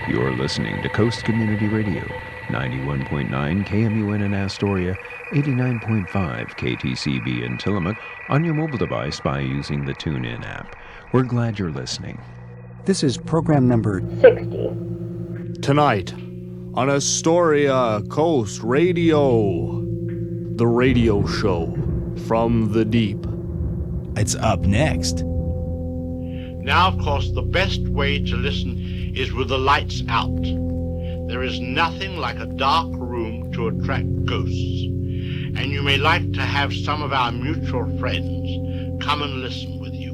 You're listening to Coast Community Radio, 91.9 KMUN in Astoria, 89.5 KTCB in Tillamook, on your mobile device by using the TuneIn app. We're glad you're listening. This is program number 60. Tonight, on Astoria Coast Radio, the radio show from the deep. It's up next. Now, of course, the best way to listen is with the lights out. There is nothing like a dark room to attract ghosts. And you may like to have some of our mutual friends come and listen with you.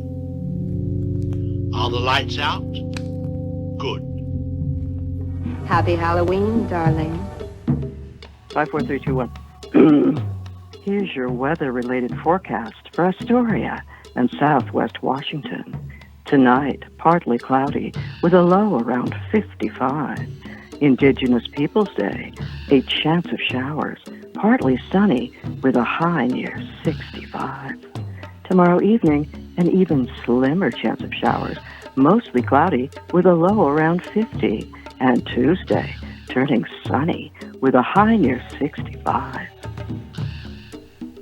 Are the lights out? Good. Happy Halloween, darling. 54321. Here's your weather-related forecast for Astoria and southwest Washington. Tonight, partly cloudy with a low around 55. Indigenous Peoples Day, a chance of showers, partly sunny with a high near 65. Tomorrow evening, an even slimmer chance of showers, mostly cloudy with a low around 50. And Tuesday, turning sunny with a high near 65.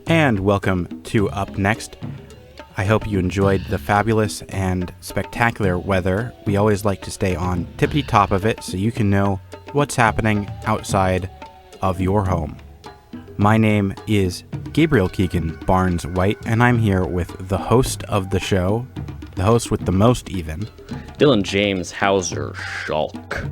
And welcome to Up Next. I hope you enjoyed the fabulous and spectacular weather. We always like to stay on tippity top of it so you can know what's happening outside of your home. My name is Gabriel Keegan Barnes White, and I'm here with the host of the show, the host with the most even, Dylan James Hauser Schalk.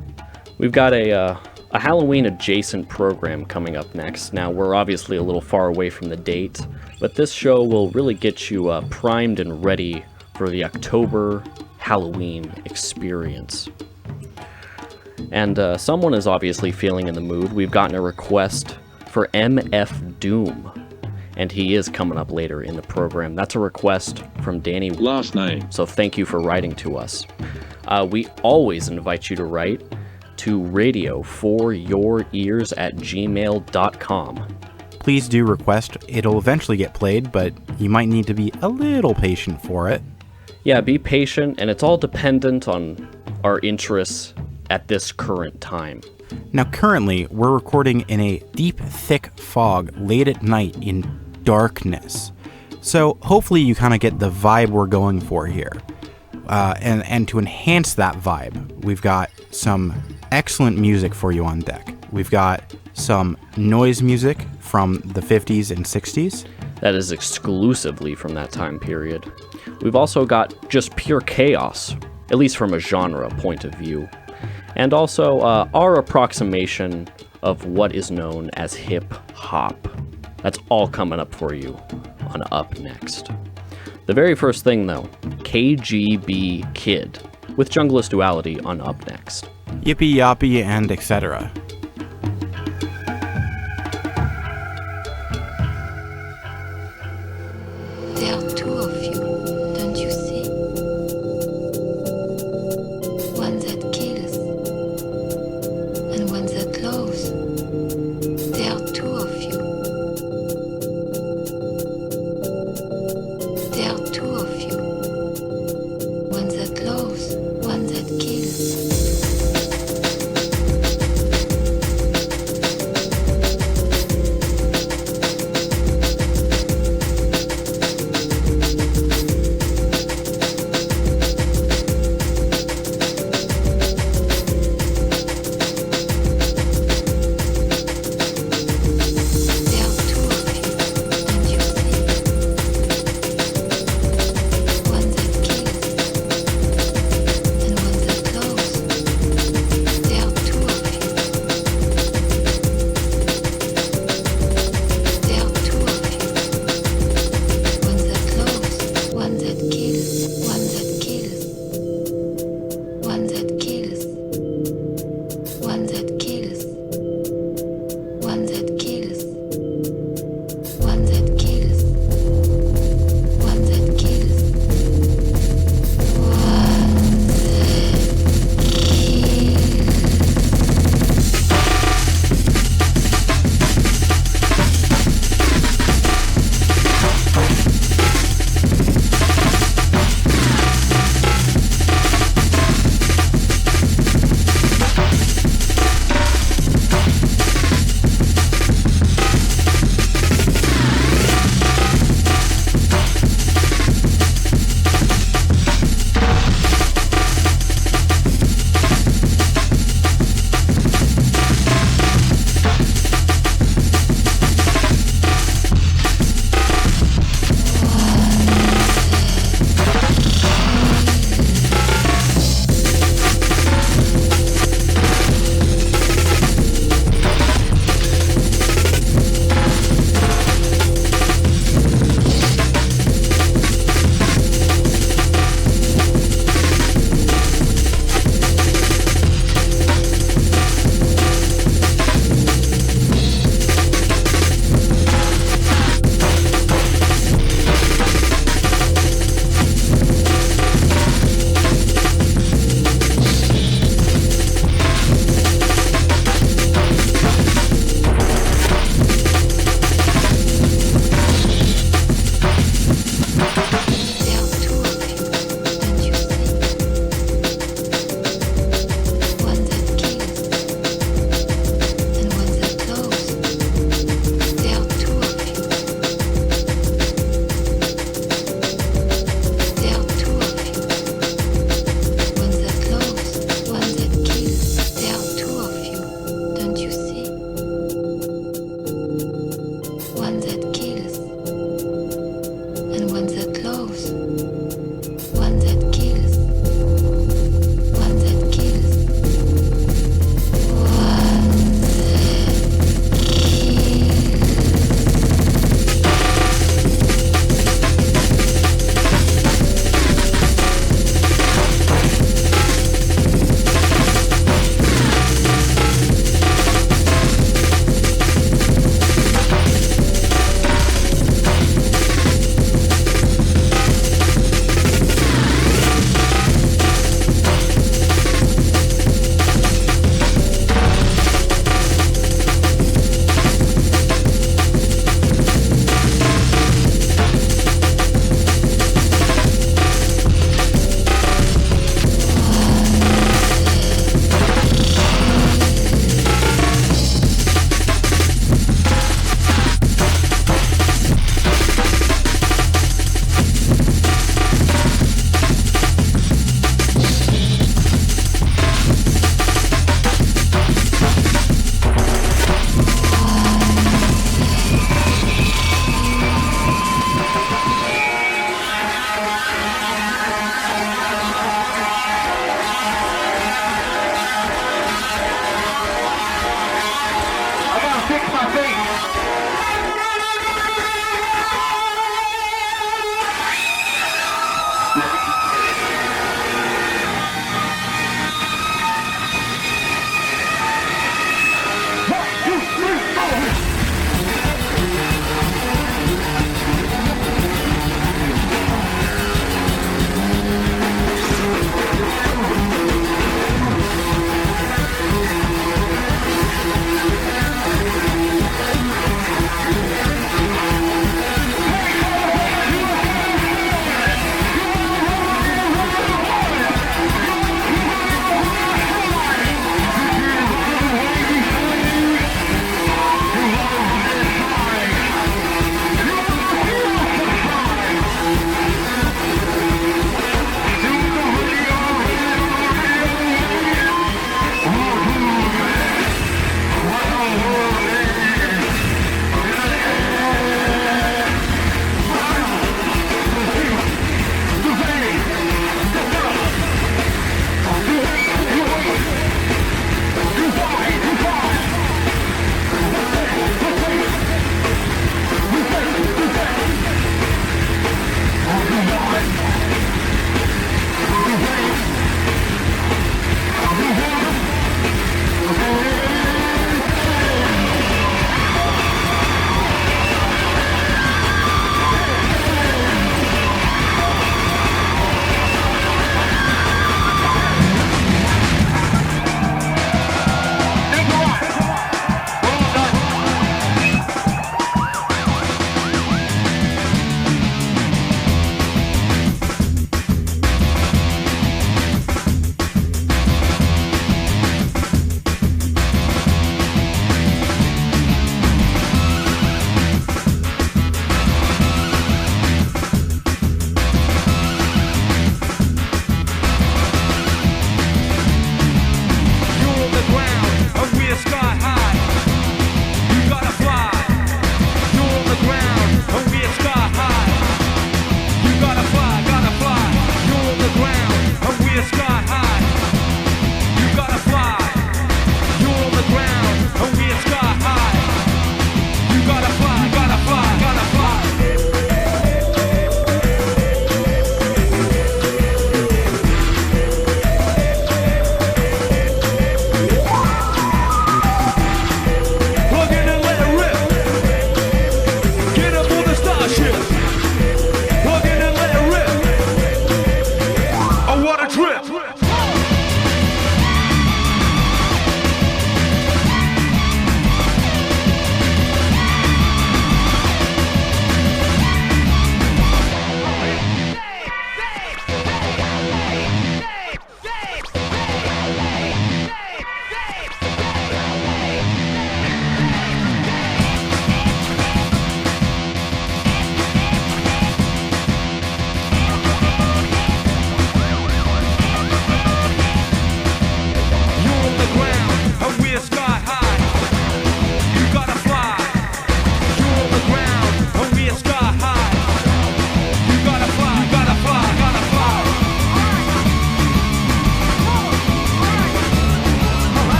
We've got a Halloween-adjacent program coming up next. Now, we're obviously a little far away from the date, but this show will really get you primed and ready for the October Halloween experience. And someone is obviously feeling in the mood. We've gotten a request for MF Doom, and he is coming up later in the program. That's a request from Danny last night. So thank you for writing to us. We always invite you to write to radio4yourears@gmail.com. Please do request. It'll eventually get played, but you might need to be a little patient for it. Yeah, be patient, and it's all dependent on our interests at this current time. Now, currently, we're recording in a deep, thick fog late at night in darkness. So hopefully you kind of get the vibe we're going for here. And to enhance that vibe, we've got some excellent music for you on deck. We've got some noise music from the 50s and 60s. That is exclusively from that time period. We've also got just pure chaos, at least from a genre point of view. And also our approximation of what is known as hip-hop. That's all coming up for you on Up Next. The very first thing, though, KGB Kid, with Junglist Duality on Up Next. Yippee Yappy and etc. There are two of you, don't you see? One that kills and one that loves. There are two of you. There are two of you. One that loves, one that kills.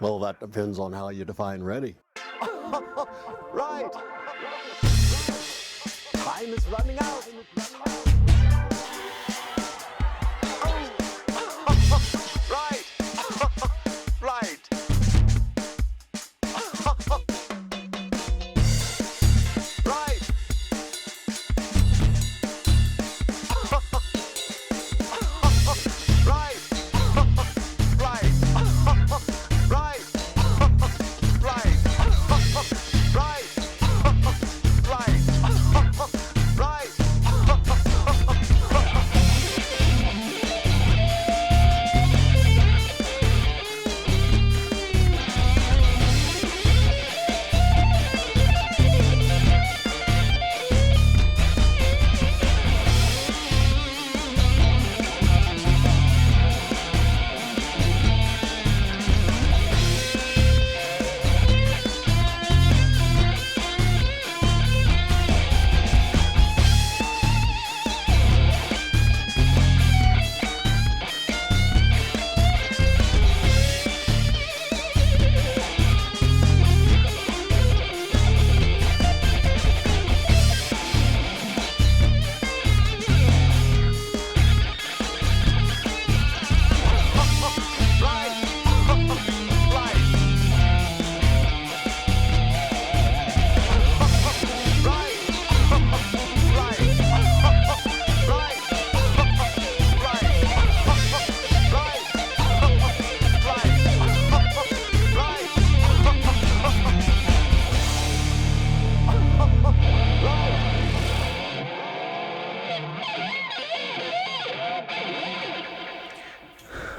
Well, that depends on how you define ready. Right! Time is running out! Right! Right! Right!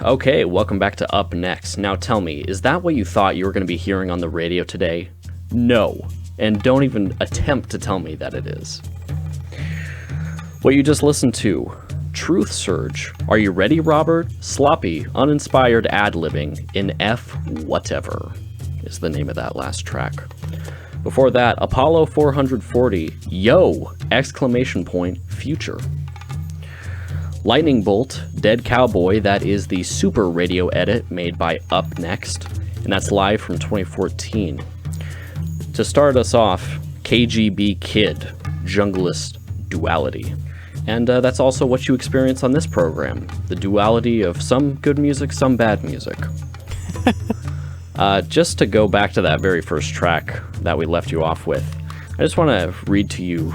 Okay, welcome back to Up Next. Now tell me, is that what you thought you were going to be hearing on the radio today? No. And don't even attempt to tell me that it is. What you just listened to, Truth Surge. Are you ready, Robert? Sloppy, uninspired ad-libbing in F whatever is the name of that last track. Before that, Apollo 440, Yo! Exclamation point, future. Lightning Bolt, Dead Cowboy, that is the super radio edit made by Up Next, and that's live from 2014. To start us off, KGB Kid, Junglist Duality. And that's also what you experience on this program, the duality of some good music, some bad music. Just to go back to that very first track that we left you off with, I just want to read to you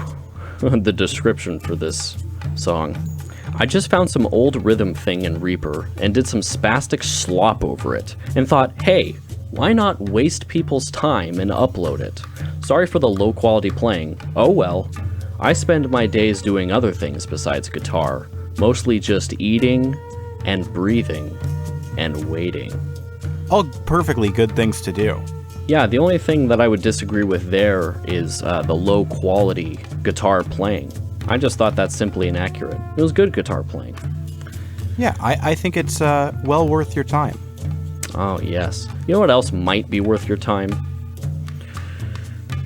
the description for this song. I just found some old rhythm thing in Reaper and did some spastic slop over it and thought, hey, why not waste people's time and upload it? Sorry for the low quality playing. Oh well. I spend my days doing other things besides guitar, mostly just eating and breathing and waiting. All perfectly good things to do. Yeah, the only thing that I would disagree with there is the low quality guitar playing. I just thought that's simply inaccurate. It was good guitar playing. Yeah, I think it's well worth your time. Oh, yes. You know what else might be worth your time?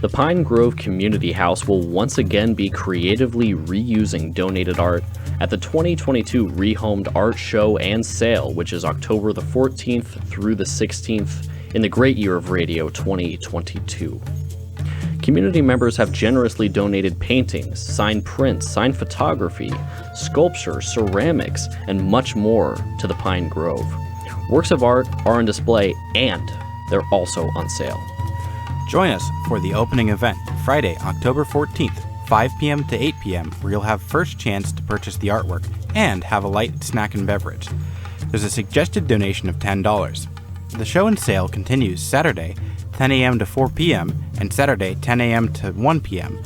The Pine Grove Community House will once again be creatively reusing donated art at the 2022 Rehomed Art Show and Sale, which is October the 14th through the 16th in the great year of radio 2022. Community members have generously donated paintings, signed prints, signed photography, sculpture, ceramics, and much more to the Pine Grove. Works of art are on display and they're also on sale. Join us for the opening event, Friday, October 14th, 5 p.m. to 8 p.m., where you'll have first chance to purchase the artwork and have a light snack and beverage. There's a suggested donation of $10. The show and sale continues Saturday, 10 a.m. to 4 p.m., and Saturday, 10 a.m. to 1 p.m.,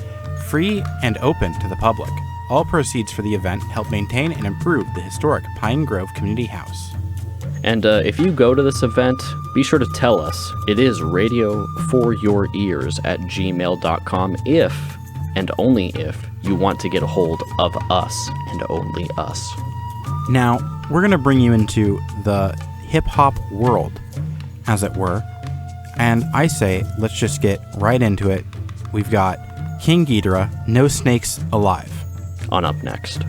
free and open to the public. All proceeds for the event help maintain and improve the historic Pine Grove Community House. And if you go to this event, be sure to tell us. It is radioforyourears@gmail.com if, and only if, you want to get a hold of us and only us. Now, we're going to bring you into the hip-hop world, as it were. And I say, let's just get right into it. We've got King Ghidorah, No Snakes Alive. On Up Next.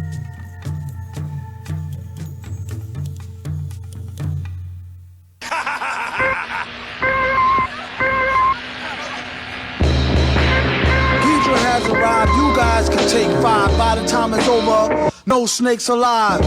guys can take 5. By the time it's over, no snakes alive.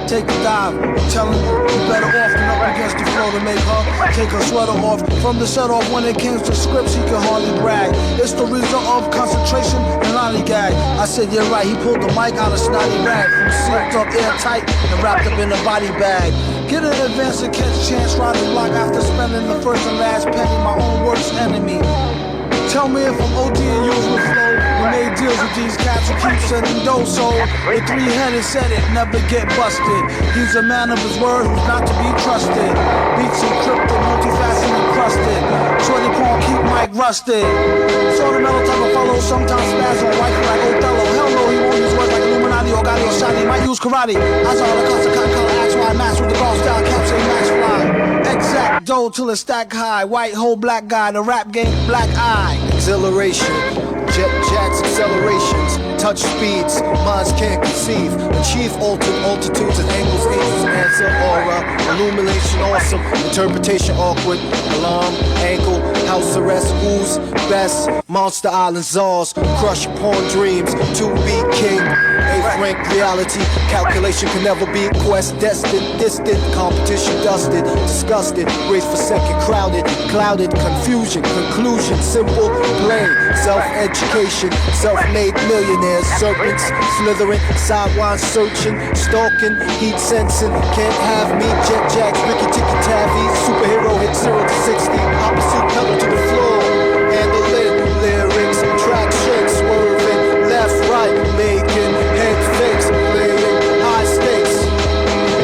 Take a dive. I'm telling you, you better off than up against the floor to make her take her sweater off. From the set off, when it came to scripts, he could hardly brag. It's the result of concentration and lollygag. I said, you're right, he pulled the mic out of snotty rag. From sealed up airtight and wrapped up in a body bag. Get an advance and catch chance, ride the block after spending the first and last penny, my own worst enemy. Tell me if I'm OD and use with flow. We made deals with these cats who keep sending dough, so the three-headed said it, never get busted. He's a man of his word who's not to be trusted. Beats encrypted, multifaceted, crusted. Shorty pawn keep Mike rusted. Sort of metal type of fellow, sometimes spaz on white like Othello. Hell no, he won't use words like Illuminati or Gotti or Shani. Might use karate. I saw the cost of cotton color axe why I match with the golf style caps say max fly. Exact dough till it's stack high. White hole black guy, the rap game black eye. Exhilaration, jet jacks, accelerations, touch speeds, minds can't conceive. Achieve altered altitudes and angles, angels answer, aura, illumination awesome, interpretation awkward, alarm, ankle, house arrest, who's best, Monster Island czars, crush porn dreams, to be king, 8th rank reality, calculation can never be quest, destined, distant, competition dusted, disgusted, race for second, crowded, clouded, confusion, conclusion, simple, plain, self-education, self-made millionaires, serpents, slithering, sideways searching, stalking, heat sensing, can't have me, jet jacks, Ricky Ticky Tavi, superhero hit 0 to 60, opposite pedal to the floor, handle it, lyrics, track shake, swerving, left, right, making, head fix, playing, high stakes,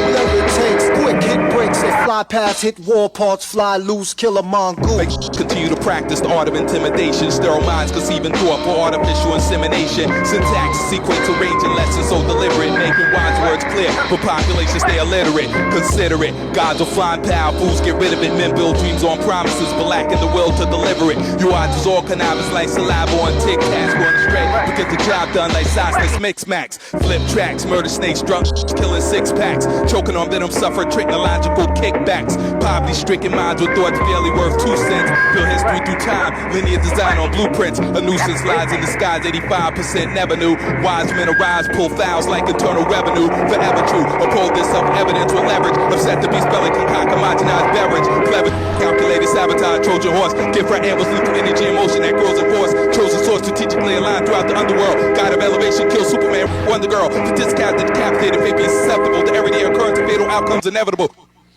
whatever it takes, quick hit breaks, they fly past, hit wall parts, fly loose, kill a mongoose. Continue to practice the art of intimidation, sterile minds conceiving thought for artificial insemination. Syntax sequence arranging lessons so deliberate, making wise words clear, but populations stay illiterate. Consider it, gods will find power, fools get rid of it. Men build dreams on promises, but lacking the will to deliver it. Your odds is all cannabis like saliva on tic tacs, going astray, but get the job done like sauceless mix max. Flip tracks, murder snakes, drunk, killing 6-packs, choking on venom, suffer technological kickbacks. Poverty stricken minds with thoughts barely worth 2 cents. Build history through time, linear design on blueprints. A nuisance lies in the skies, 85% never knew. Wise men arise, pull fouls like internal revenue. Forever true, uphold this self-evidence with leverage. Upset the beast belly, concoct homogenized beverage. Clever, calculated sabotage, Trojan horse. Give for ambush, lethal energy and motion that grows in force. Chosen source strategically aligned throughout the underworld. God of elevation, kill Superman, Wonder Girl. The discounted, decapitated, fate be susceptible to everyday occurrence and fatal outcomes inevitable.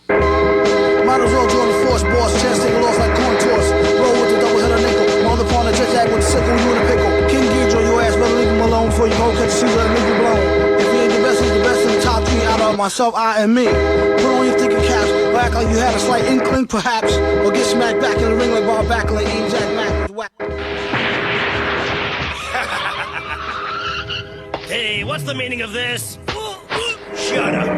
Might as well join the force, boss. Chance take a loss like coin toss. Roll with the double header nickel. Mother upon a jet jack with the sickle, you in a pickle. King Ghidra, your ass better leave him alone before you go catch a Caesar and leave you blown. If he ain't the best, he's the best in the top 3 out of myself, I, and me. Put on your thinking caps, or act like you had a slight inkling, perhaps. Or get smacked back in the ring like Bob Backlund, Aim Jack Mack was whack. Hey, what's the meaning of this? Shut up.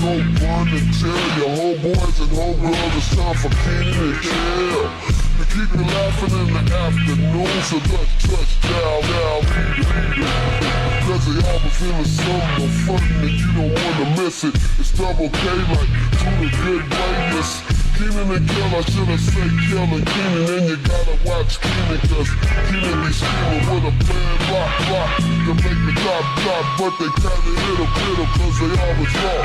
go run and tell your homeboys and homegirls it's time for Kenan and Kel to keep you laughing in the afternoon. So let's touch down now, cause they all been feeling something fun and you don't wanna miss it. It's double K like to the good greatness. Kenan and Kel, I should've said Kel and Kenan, and you gotta watch Kenan, cause Kenan be scheming with a plan. rock. To make the top drop, but they can't hit 'em cause they always rock.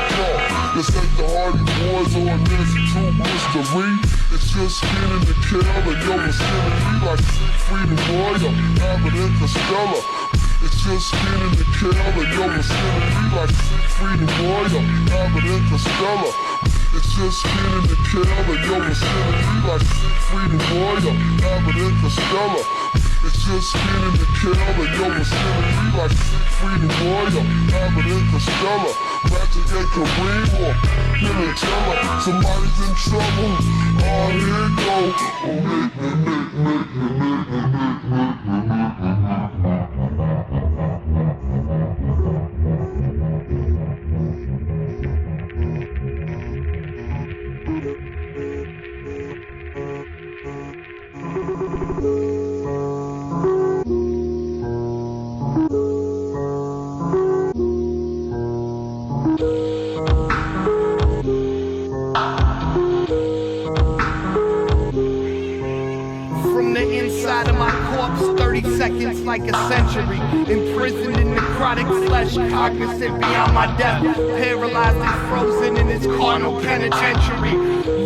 This ain't the Hardy Boys or Nancy True mystery. It's just Skin in the Kill and yo, it's killing me like Freedom Warrior, Abbott and Costello. It's just Skin in the Kill and yo, it's killing me like Freedom Warrior, Abbott and Costello. It's just Skin in the Kill and yo, it's killing me like Freedom Warrior, Abbott and Costello. It's just Skin in the Kill and yo, it's killing me like Freedom Warrior, Abbott and Costello. Magic and Kareem or Penn and Teller. Somebody's in trouble. Oh, here it go. Seconds like a century, imprisoned in necrotic flesh, cognizant beyond my death, paralyzed and frozen in its carnal penitentiary,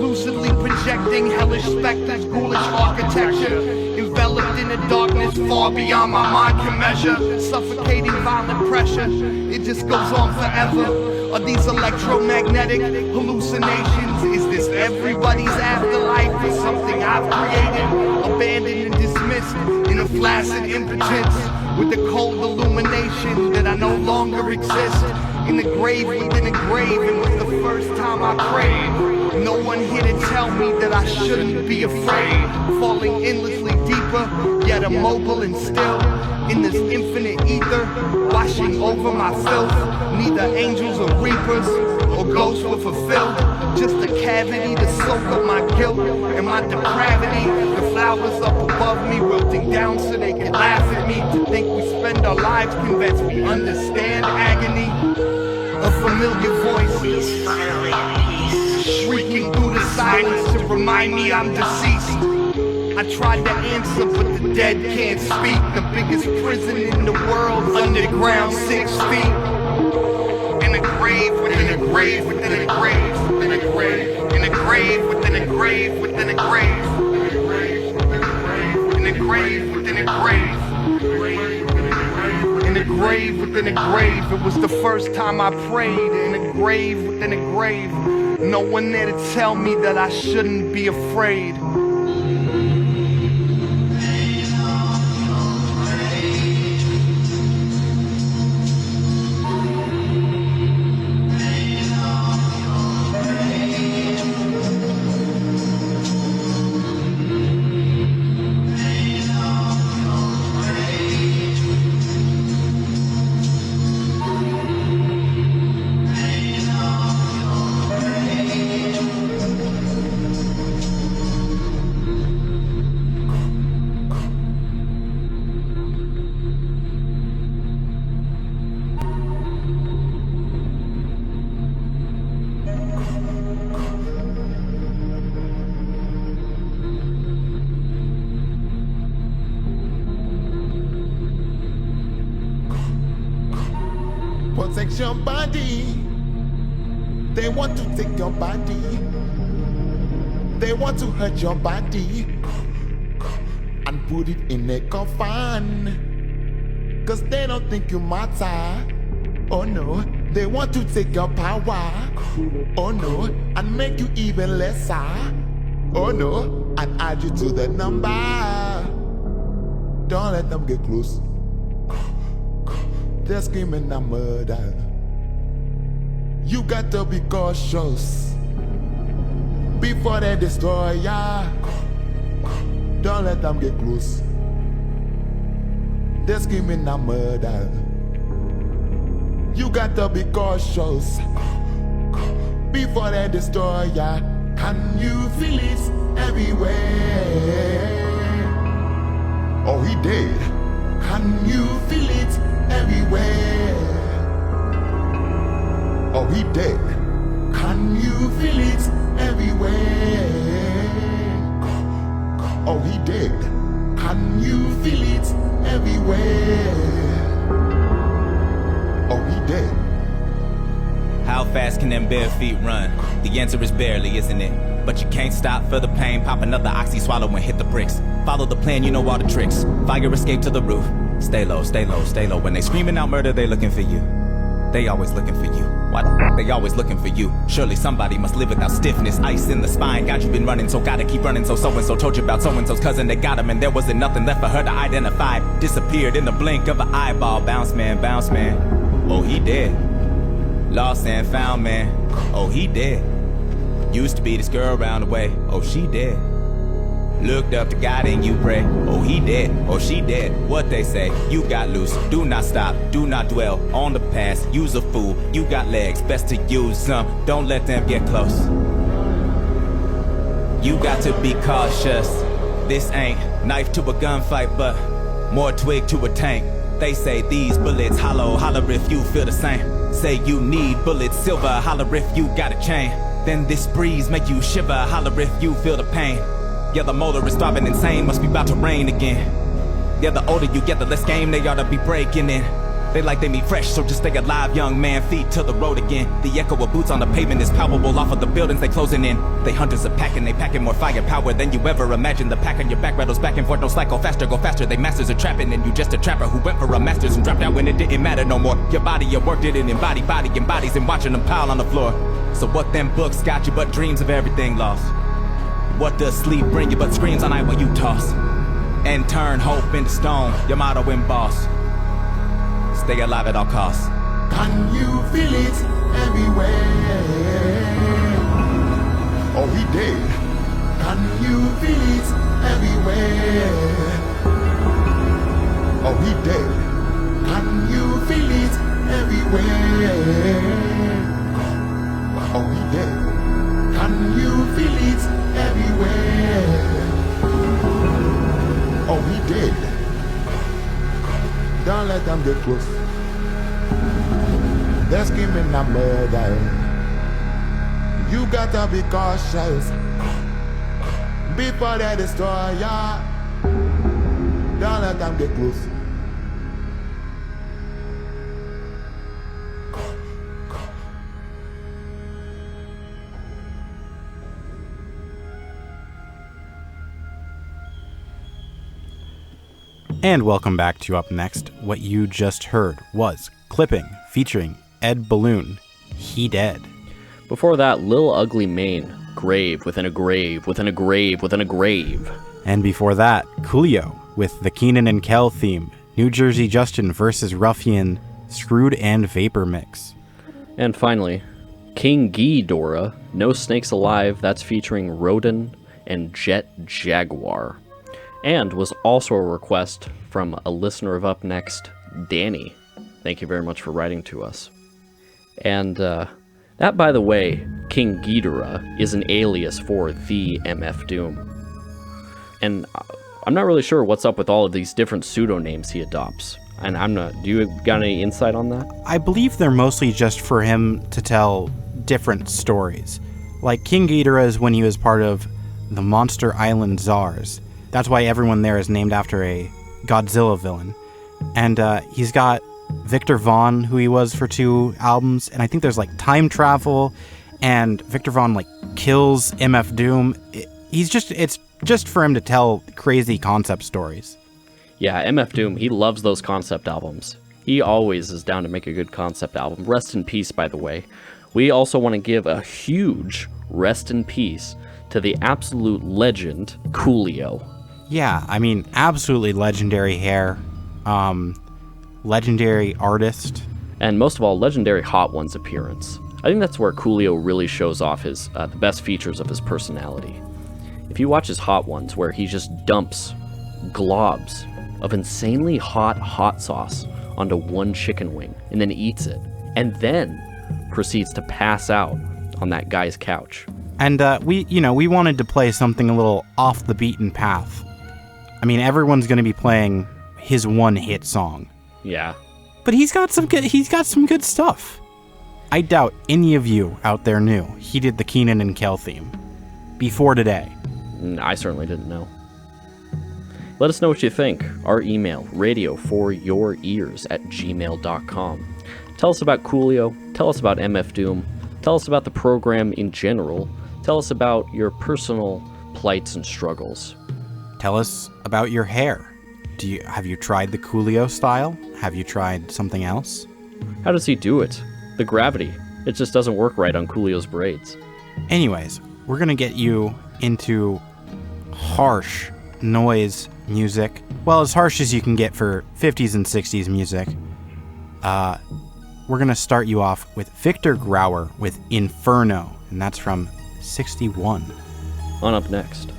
lucidly projecting hellish specters, ghoulish architecture, enveloped in a darkness far beyond my mind can measure, suffocating violent pressure, it just goes on forever. Are these electromagnetic hallucinations? Is this everybody's afterlife or something I've created, abandoned and dismissed in a flaccid impotence, with the cold illumination that I no longer exist? In the grave within a grave, it was the first time I prayed. No one here to tell me that I shouldn't be afraid, falling endlessly deeper, yet immobile and still, in this infinite ether, washing over my filth. Neither angels or reapers or ghosts were fulfilled, just a cavity to soak up my guilt and my depravity. The flowers up above me wilting down so they can laugh at me. To think we spend our lives convinced we understand agony. A familiar voice shrieking through the silence to remind me I'm deceased. I tried to answer, but the dead can't speak. The biggest prison in the world, underground, 6 feet. In a grave, within a grave, within a grave, within a grave. In a grave, within a grave, within a grave. In a grave, within a grave. In a grave, within a grave. It was the first time I prayed. In a grave, within a grave. No one there to tell me that I shouldn't be afraid. Protect your body. They want to take your body. They want to hurt your body and put it in a coffin. Cause they don't think you matter. Oh no, they want to take your power. Oh no, and make you even lesser. Oh no, and add you to the number. Don't let them get close. They're screaming a murder. You got to be cautious before they destroy ya. Don't let them get close. They're screaming a murder. You got to be cautious before they destroy ya. Can you feel it everywhere? Oh, he did. Can you feel it everywhere? Oh, he dead. Can you feel it everywhere? Oh, he dead. Can you feel it everywhere? fast can them bare feet run? The answer is barely, isn't it? But you can't stop for the pain. Pop another oxy, swallow and hit the bricks. Follow the plan, you know all the tricks. Fire escape to the roof. Stay low, stay low, stay low. When they screaming out murder, they looking for you. They always looking for you. Why they always looking for you? Surely somebody must live without stiffness. Ice in the spine, God, you been running, so gotta keep running. So so-and-so told you about so-and-so's cousin. They got him and there wasn't nothing left for her to identify. Disappeared in the blink of an eyeball. Bounce man, bounce man. Oh, he dead. Lost and found man. Oh, he dead. Used to be this girl around the way. Oh, she dead. Looked up to God and you pray. Oh, he dead. Oh, she dead. What they say? You got loose. Do not stop. Do not dwell on the past. Use a fool. You got legs. Best to use them. Don't let them get close. You got to be cautious. This ain't knife to a gunfight, but more twig to a tank. They say these bullets hollow. Holler if you feel the same. Say you need bullets silver. Holler if you got a chain. Then this breeze make you shiver. Holler if you feel the pain. Yeah, the motor is throbbing insane, must be about to rain again. Yeah, the older you get, the less game they ought to be breaking in. They like they meet fresh, so just stay alive, young man, feet to the road again. The echo of boots on the pavement is palpable off of the buildings they closing in. They hunters are packing, they packing more firepower than you ever imagined. The pack on your back rattles back and forth, no slack, go faster. They masters are trapping, and you just a trapper who went for a master's and dropped out when it didn't matter no more. Your body, your work didn't embody, body embodies and watching them pile on the floor. So what them books got you but dreams of everything lost? What does sleep bring you but screams all night while you toss? And turn hope into stone, your motto embossed. Stay alive at all costs. Can you feel it everywhere? Oh, he dead. Can you feel it everywhere? Oh, he dead. Can you feel it everywhere? Oh, he dead. Can you feel it everywhere? Oh, he dead. Don't let them get close. They're screaming a murder. You gotta be cautious before they destroy ya. Don't let them get close. And welcome back to Up Next. What you just heard was Clipping featuring Ed Balloon, He Dead. Before that, Lil Ugly Mane, Grave within a grave within a grave within a grave. And before that, Coolio with the Keenan and Kel theme, New Jersey Justin versus Ruffian, Screwed and Vapor Mix. And finally, King Ghidorah, No Snakes Alive, that's featuring Rodin and Jet Jaguar. And was also a request from a listener of Up Next, Danny. Thank you very much for writing to us. And that, by the way, King Ghidorah, is an alias for the MF Doom. And I'm not really sure what's up with all of these different pseudonames he adopts. And I'm not. Do you got any insight on that? I believe they're mostly just for him to tell different stories. Like King Ghidorah is when he was part of the Monster Island Czars. That's why everyone there is named after a Godzilla villain. And he's got Victor Vaughn, who he was for 2 albums, and I think there's like time travel, and Victor Vaughn like kills MF Doom. It's just for him to tell crazy concept stories. Yeah, MF Doom, he loves those concept albums. He always is down to make a good concept album. Rest in peace, by the way. We also want to give a huge rest in peace to the absolute legend, Coolio. Yeah, I mean, absolutely legendary hair, legendary artist. And most of all, legendary Hot Ones appearance. I think that's where Coolio really shows off his the best features of his personality. If you watch his Hot Ones, where he just dumps globs of insanely hot sauce onto one chicken wing and then eats it, and then proceeds to pass out on that guy's couch. And we wanted to play something a little off the beaten path. I mean, everyone's going to be playing his one hit song. Yeah. But he's got some good stuff. I doubt any of you out there knew he did the Keenan and Kel theme before today. I certainly didn't know. Let us know what you think. Our email, radio4yourears@gmail.com. Tell us about Coolio. Tell us about MF Doom. Tell us about the program in general. Tell us about your personal plights and struggles. Tell us about your hair. Have you tried the Coolio style? Have you tried something else? How does he do it? The gravity. It just doesn't work right on Coolio's braids. Anyways, we're going to get you into harsh noise music. Well, as harsh as you can get for 50s and 60s music. We're going to start you off with Victor Grauer with Inferno, and that's from 61. On up next.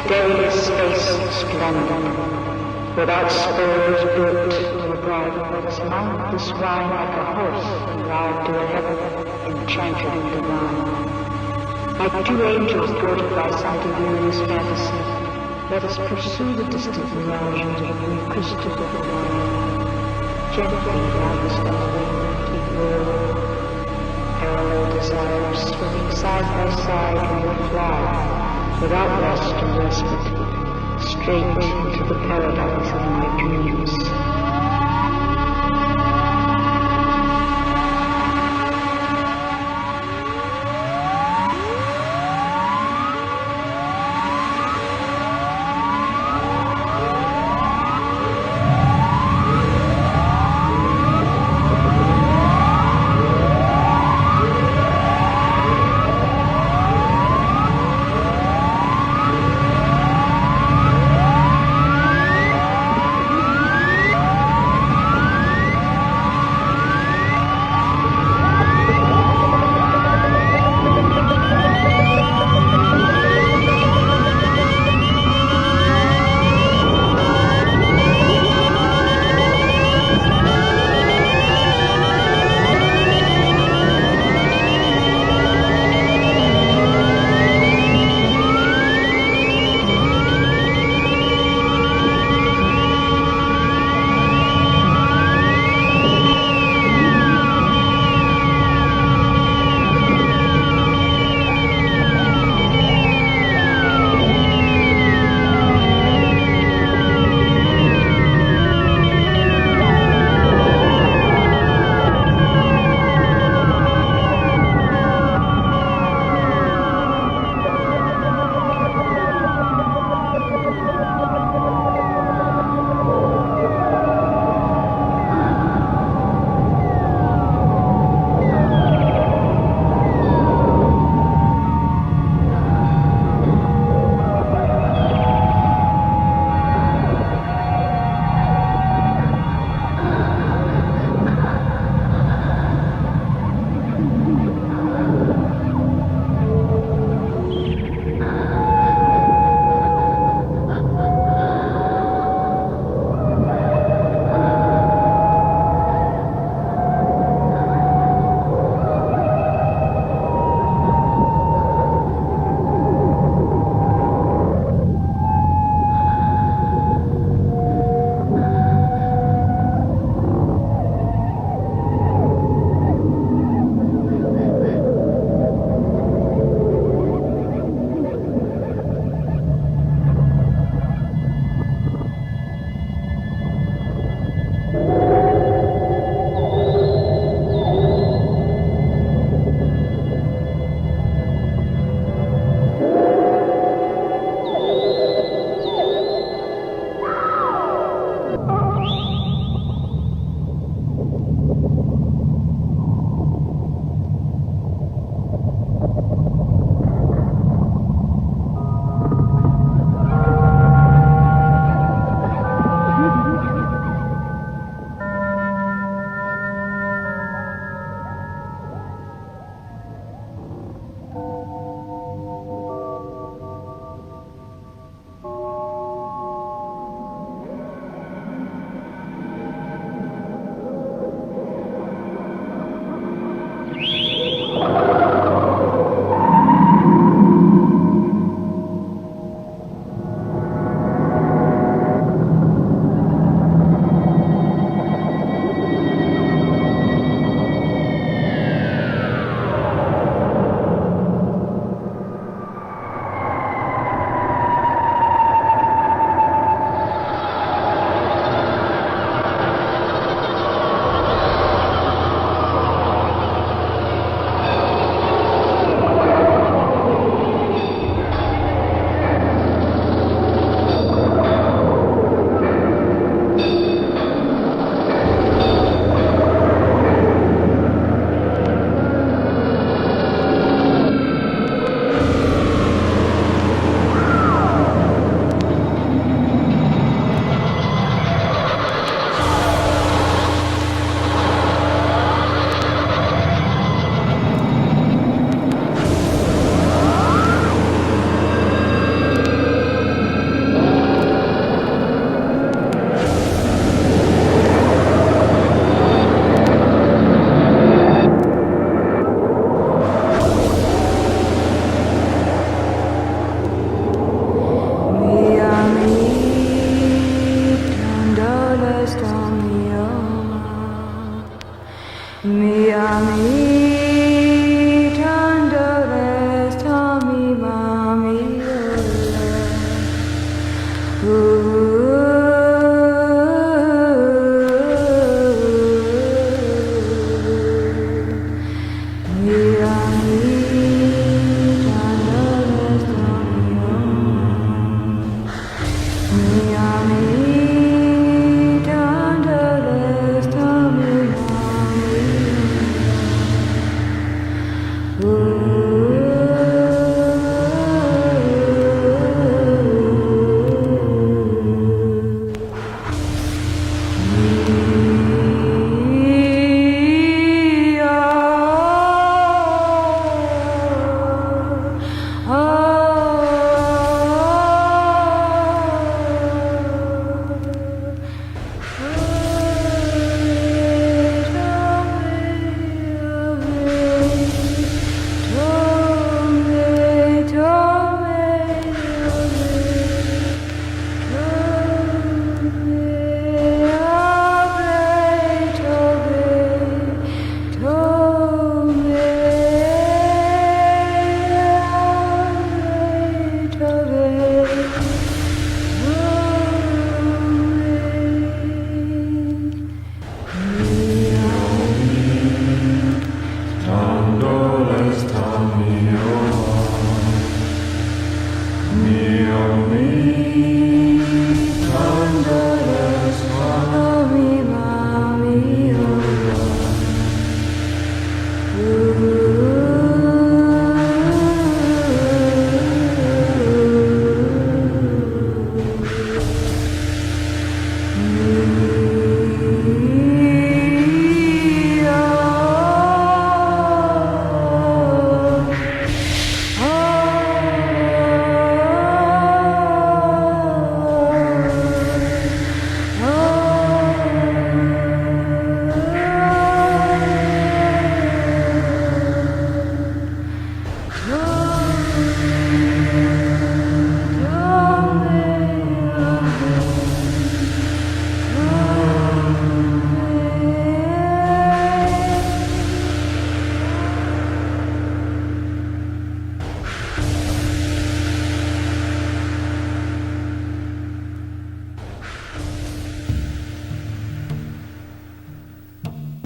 Today's space splendid, without spurs built to a bridle, let us mount this rhyme like a horse and ride to a heaven enchanted and divine. Like two angels thwarted by some delirious fantasy, let us pursue the distant mirages of new crystals of the mind. Gently down this elevator, keep rolling. Parallel desires swimming side by side we will fly, without rest or respite, straight into the paradise of my dreams.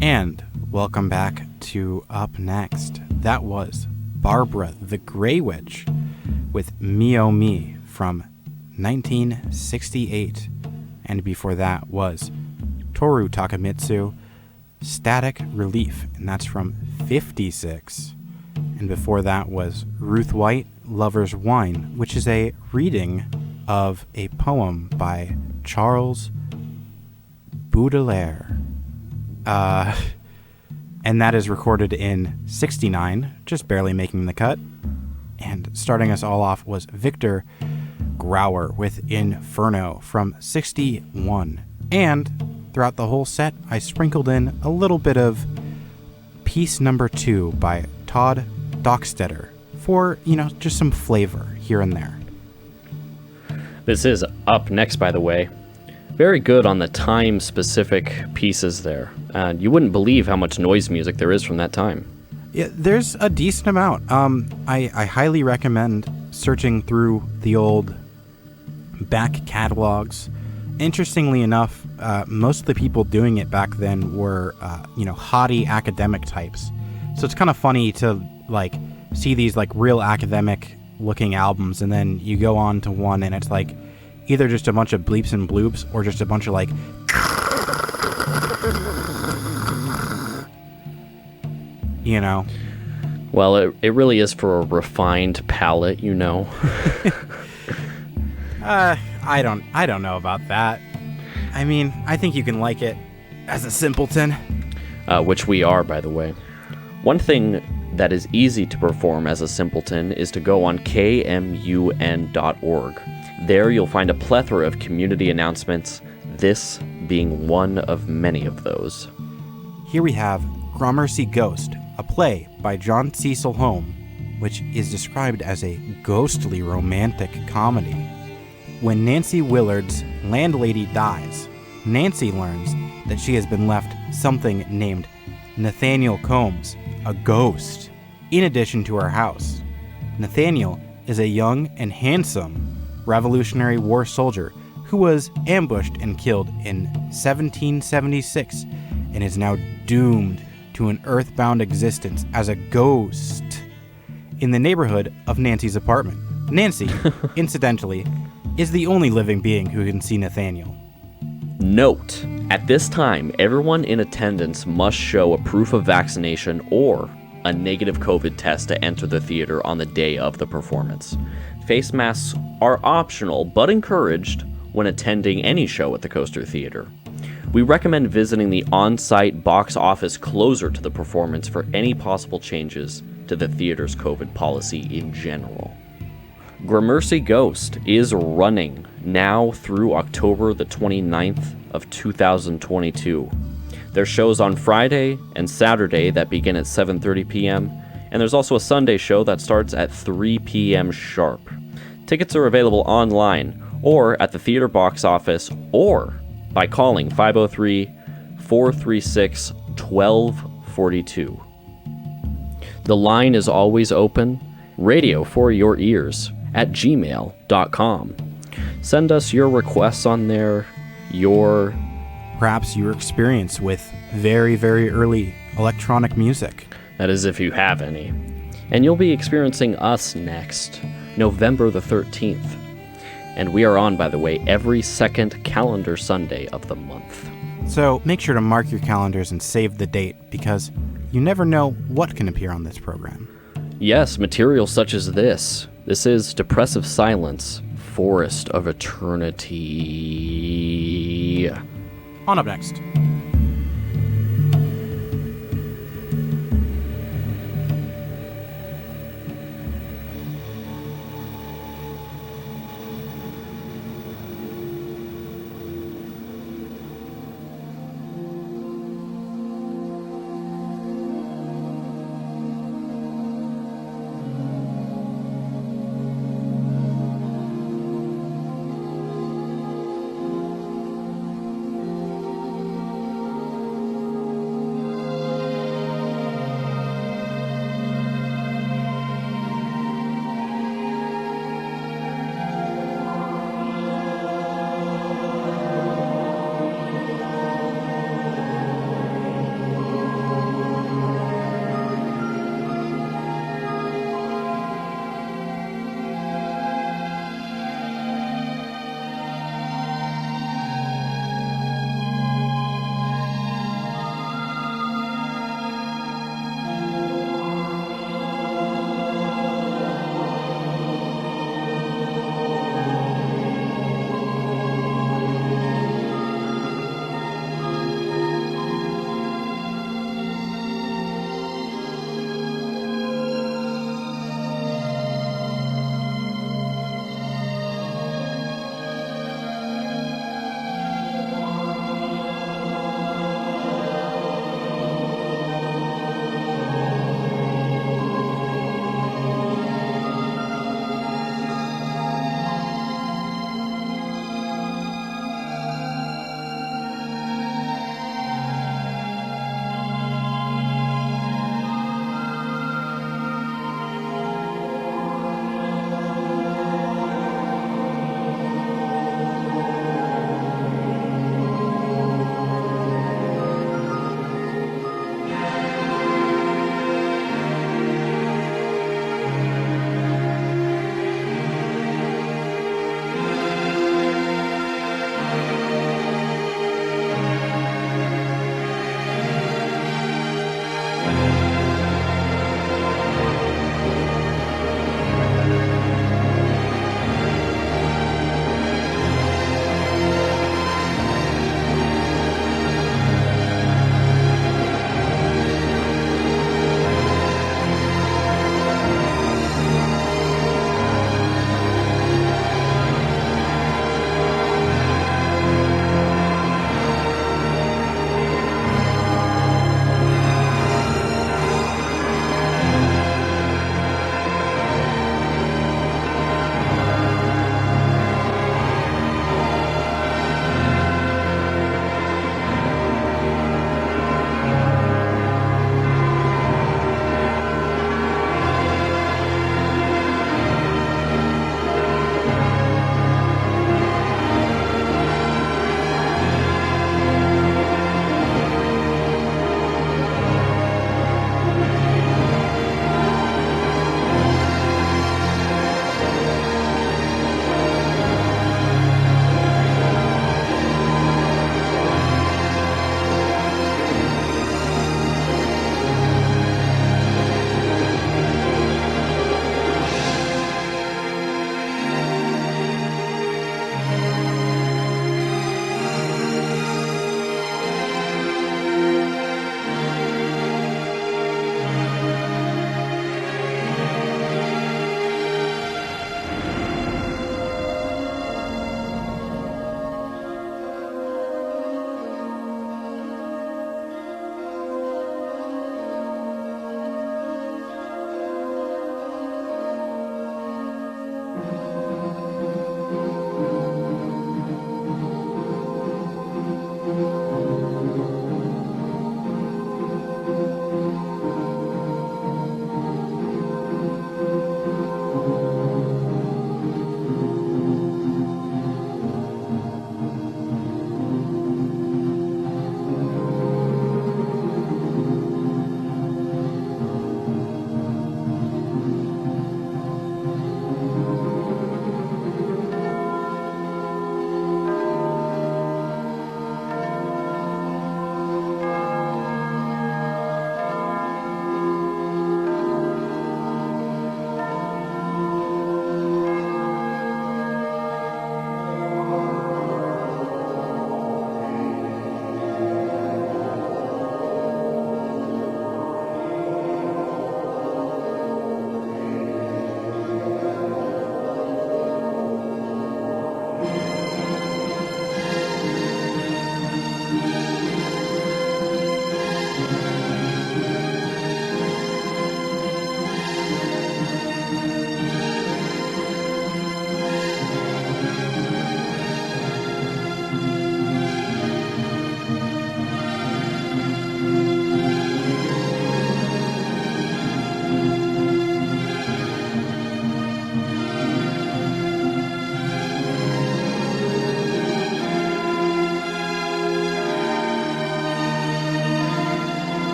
And welcome back to Up Next. That was Barbara the Grey Witch with Mio Me from 1968. And before that was Toru Takamitsu, Static Relief, and that's from 56. And before that was Ruth White, Lover's Wine, which is a reading of a poem by Charles Baudelaire. And that is recorded in 69, just barely making the cut. And starting us all off was Victor Grauer with Inferno from 61. And throughout the whole set, I sprinkled in a little bit of Piece Number 2 by Todd Dockstetter for, just some flavor here and there. This is Up Next, by the way. Very good on the time-specific pieces there. And you wouldn't believe how much noise music there is from that time. Yeah, there's a decent amount. I highly recommend searching through the old back catalogs. Interestingly enough, most of the people doing it back then were, haughty academic types. So it's kind of funny to, see these, real academic-looking albums, and then you go on to one, and it's, either just a bunch of bleeps and bloops, or just a bunch of, Well, it really is for a refined palate, I don't know about that. I mean, I think you can like it as a simpleton. Which we are, by the way. One thing that is easy to perform as a simpleton is to go on KMUN.org. There you'll find a plethora of community announcements, this being one of many of those. Here we have Gramercy Ghost, a play by John Cecil Home, which is described as a ghostly romantic comedy. When Nancy Willard's landlady dies, Nancy learns that she has been left something named Nathaniel Combs, a ghost, in addition to her house. Nathaniel is a young and handsome Revolutionary War soldier who was ambushed and killed in 1776 and is now doomed to an earthbound existence as a ghost in the neighborhood of Nancy's apartment. Nancy, incidentally, is the only living being who can see Nathaniel. Note, at this time, everyone in attendance must show a proof of vaccination or a negative COVID test to enter the theater on the day of the performance. Face masks are optional but encouraged when attending any show at the Coaster Theater. We recommend visiting the on-site box office closer to the performance for any possible changes to the theater's COVID policy in general. Gramercy Ghost is running now through October the 29th of 2022. There's shows on Friday and Saturday that begin at 7:30 p.m., and there's also a Sunday show that starts at 3 p.m. sharp. Tickets are available online or at the theater box office or by calling 503-436-1242. The line is always open, radio for your ears at gmail.com. Send us your requests on there, perhaps your experience with very, very early electronic music. That is if you have any. And you'll be experiencing us next, November the 13th. And we are on, by the way, every second calendar Sunday of the month. So make sure to mark your calendars and save the date, because you never know what can appear on this program. Yes, material such as this. This is Depressive Silence, Forest of Eternity. On up next.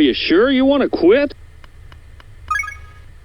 you sure you want to quit?